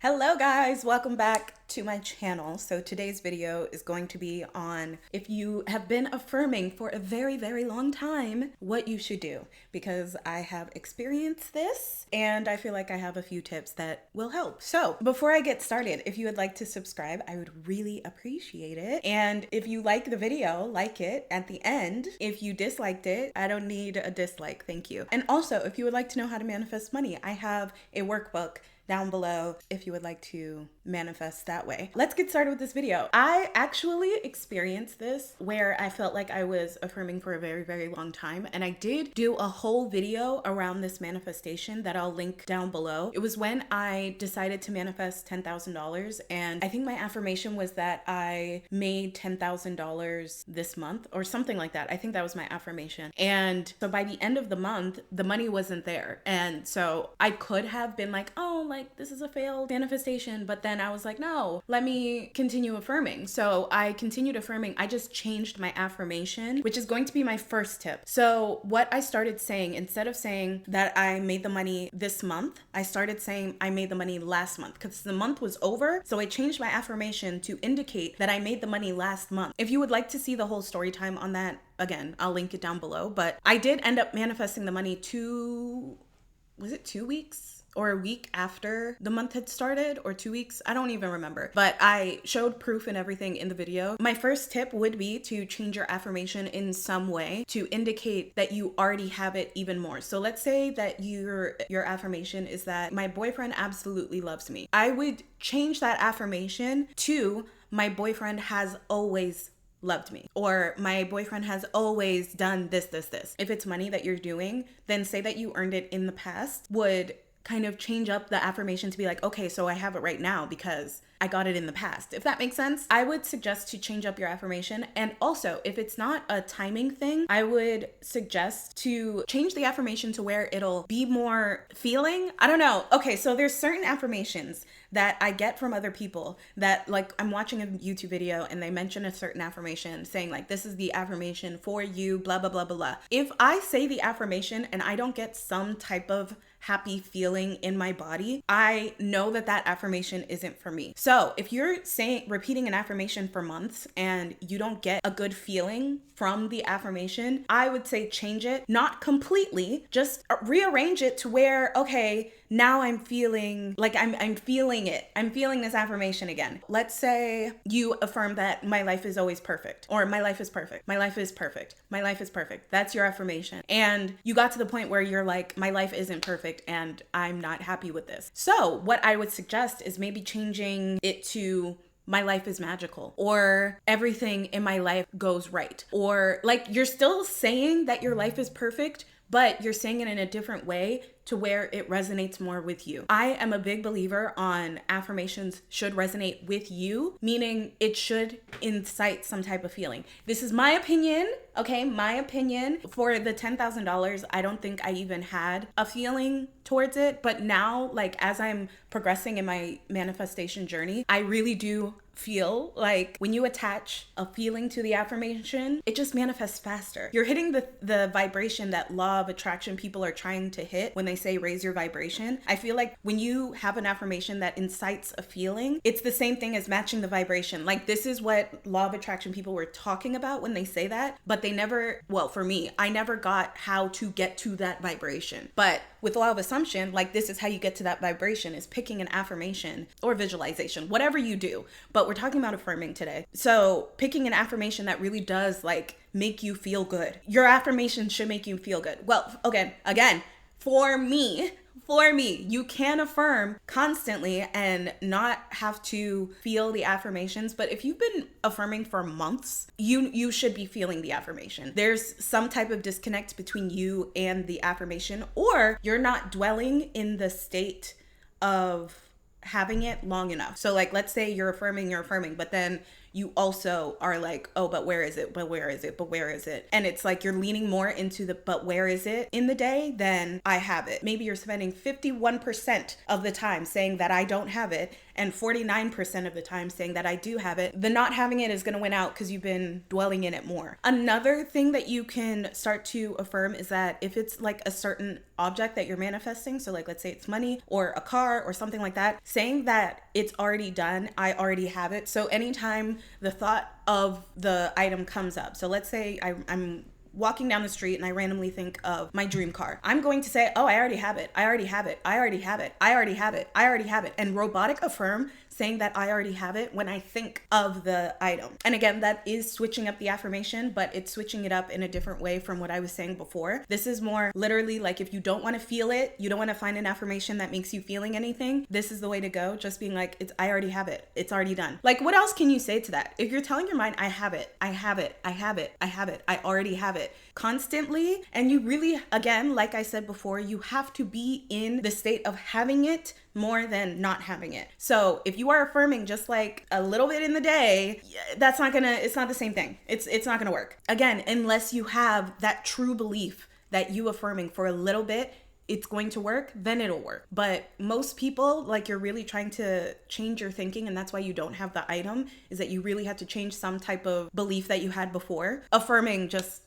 Hello guys, welcome back to my channel. So today's video is going to be on if you have been affirming for a very long time, what you should do, because I have experienced this and I feel like I have a few tips that will help. So before I get started, if you would like to subscribe, I would really appreciate it. And if you like the video, like it at the end. If you disliked it, I don't need a dislike, thank you. And also, if you would like to know how to manifest money, I have a workbook down below if you would like to manifest that way. Let's get started with this video. I actually experienced this where I felt like I was affirming for a very long time, and I did do a whole video around this manifestation that I'll link down below. It was when I decided to manifest $10,000, and I think my affirmation was that I made $10,000 this month or something like that. I think that was my affirmation. And so by the end of the month, the money wasn't there. And so I could have been like, oh, like this is a failed manifestation, but then I was like, no, let me continue affirming. So I continued affirming. I just changed my affirmation, which is going to be my first tip. So what I started saying, instead of saying that I made the money this month, I started saying I made the money last month because the month was over. So I changed my affirmation to indicate that I made the money last month. If you would like to see the whole story time on that, again, I'll link it down below. But I did end up manifesting the money was it 2 weeks? Or a week after the month had started, or 2 weeks, I don't even remember. But I showed proof and everything in the video. My first tip would be to change your affirmation in some way to indicate that you already have it even more. So let's say that your affirmation is that my boyfriend absolutely loves me. I would change that affirmation to my boyfriend has always loved me, or my boyfriend has always done this. If it's money that you're doing, then say that you earned it in the past would kind of change up the affirmation to be like, okay, so I have it right now because I got it in the past. If that makes sense, I would suggest to change up your affirmation. And also, if it's not a timing thing, I would suggest to change the affirmation to where it'll be more feeling. I don't know. Okay, so there's certain affirmations that I get from other people that, like, I'm watching a YouTube video and they mention a certain affirmation saying like, this is the affirmation for you, blah, blah, blah, blah, blah. If I say the affirmation and I don't get some type of happy feeling in my body, I know that that affirmation isn't for me. So if you're repeating an affirmation for months and you don't get a good feeling from the affirmation, I would say change it, not completely, just rearrange it to where, okay, now I'm feeling like I'm feeling it. I'm feeling this affirmation again. Let's say you affirm that my life is always perfect, or my life is perfect. My life is perfect. My life is perfect. That's your affirmation. And you got to the point where you're like, my life isn't perfect and I'm not happy with this. So what I would suggest is maybe changing it to my life is magical, or everything in my life goes right, or like you're still saying that your life is perfect, but you're saying it in a different way to where it resonates more with you. I am a big believer on affirmations should resonate with you, meaning it should incite some type of feeling. This is my opinion, okay? My opinion. For the $10,000, I don't think I even had a feeling towards it, but now, like, as I'm progressing in my manifestation journey, I really do feel like when you attach a feeling to the affirmation, it just manifests faster. You're hitting the vibration that law of attraction people are trying to hit when they say raise your vibration. I feel like when you have an affirmation that incites a feeling, it's the same thing as matching the vibration. Like, this is what law of attraction people were talking about when they say that, but they never, well, for me, I never got how to get to that vibration. But with law of assumption, like, this is how you get to that vibration, is picking an affirmation or visualization, whatever you do. But we're talking about affirming today. So picking an affirmation that really does like make you feel good. Your affirmation should make you feel good. Well, okay, again, for me, you can affirm constantly and not have to feel the affirmations. But if you've been affirming for months, you should be feeling the affirmation. There's some type of disconnect between you and the affirmation, or you're not dwelling in the state of having it long enough. So like, let's say you're affirming, but then you also are like, oh, but where is it? But where is it? But where is it? And it's like you're leaning more into the but where is it in the day than I have it. Maybe you're spending 51% of the time saying that I don't have it and 49% of the time saying that I do have it. The not having it is going to win out because you've been dwelling in it more. Another thing that you can start to affirm is that if it's like a certain object that you're manifesting, so like let's say it's money or a car or something like that, saying that it's already done, I already have it. So anytime the thought of the item comes up, so let's say I'm walking down the street and I randomly think of my dream car, I'm going to say, oh, I already have it. I already have it. I already have it. I already have it. I already have it. And robotic affirm, saying that I already have it when I think of the item. And again, that is switching up the affirmation, but it's switching it up in a different way from what I was saying before. This is more literally like if you don't want to feel it, you don't want to find an affirmation that makes you feeling anything, this is the way to go. Just being like, I already have it. It's already done. Like, what else can you say to that? If you're telling your mind, I have it, I have it, I have it, I have it, I already have it constantly, and you really, again, like I said before, you have to be in the state of having it more than not having it. So if you are affirming just like a little bit in the day, that's not gonna, it's not the same thing. It's not gonna work. Again, unless you have that true belief that you affirming for a little bit, it's going to work, then it'll work. But most people, like, you're really trying to change your thinking, and that's why you don't have the item, is that you really have to change some type of belief that you had before. Affirming just,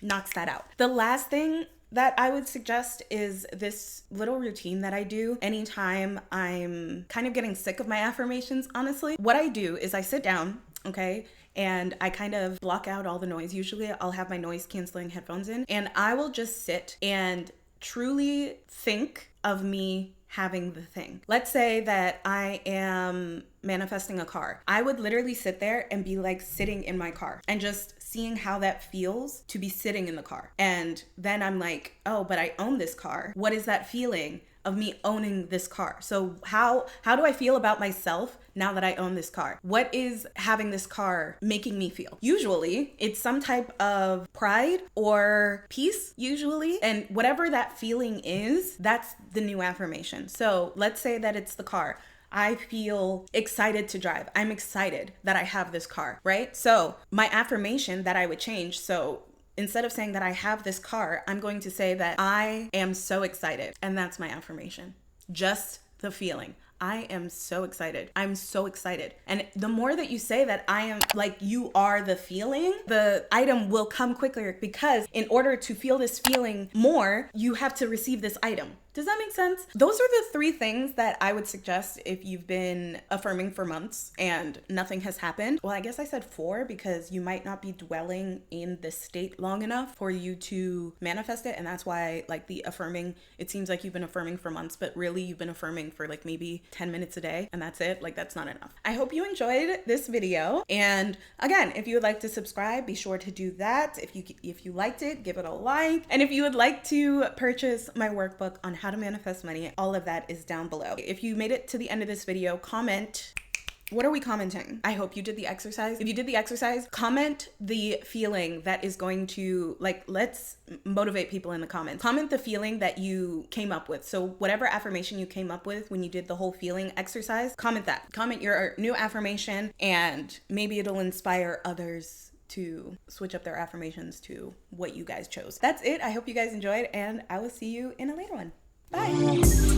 knocks that out. The last thing that I would suggest is this little routine that I do anytime I'm kind of getting sick of my affirmations, honestly. What I do is I sit down, okay, and I kind of block out all the noise. Usually I'll have my noise canceling headphones in, and I will just sit and truly think of me having the thing. Let's say that I am manifesting a car. I would literally sit there and be like sitting in my car and just seeing how that feels to be sitting in the car. And then I'm like, oh, but I own this car. What is that feeling of me owning this car? So how do I feel about myself now that I own this car? What is having this car making me feel? Usually it's some type of pride or peace, usually. And whatever that feeling is, that's the new affirmation. So let's say that it's the car. I feel excited to drive. I'm excited that I have this car, right? So my affirmation that I would change, so instead of saying that I have this car, I'm going to say that I am so excited. And that's my affirmation. Just the feeling. I am so excited. I'm so excited. And the more that you say that I am, like, you are the feeling, the item will come quicker, because in order to feel this feeling more, you have to receive this item. Does that make sense? Those are the 3 things that I would suggest if you've been affirming for months and nothing has happened. Well, I guess I said 4 because you might not be dwelling in this state long enough for you to manifest it. And that's why, like, the affirming, it seems like you've been affirming for months, but really you've been affirming for like maybe 10 minutes a day, and that's it. Like, that's not enough. I hope you enjoyed this video. And again, if you would like to subscribe, be sure to do that. If you liked it, give it a like. And if you would like to purchase my workbook on how to manifest money, all of that is down below. If you made it to the end of this video, comment. What are we commenting? I hope you did the exercise. If you did the exercise, comment the feeling that is going to, like, let's motivate people in the comments. Comment the feeling that you came up with. So whatever affirmation you came up with when you did the whole feeling exercise, comment that. Comment your new affirmation, and maybe it'll inspire others to switch up their affirmations to what you guys chose. That's it. I hope you guys enjoyed, and I will see you in a later one. Bye.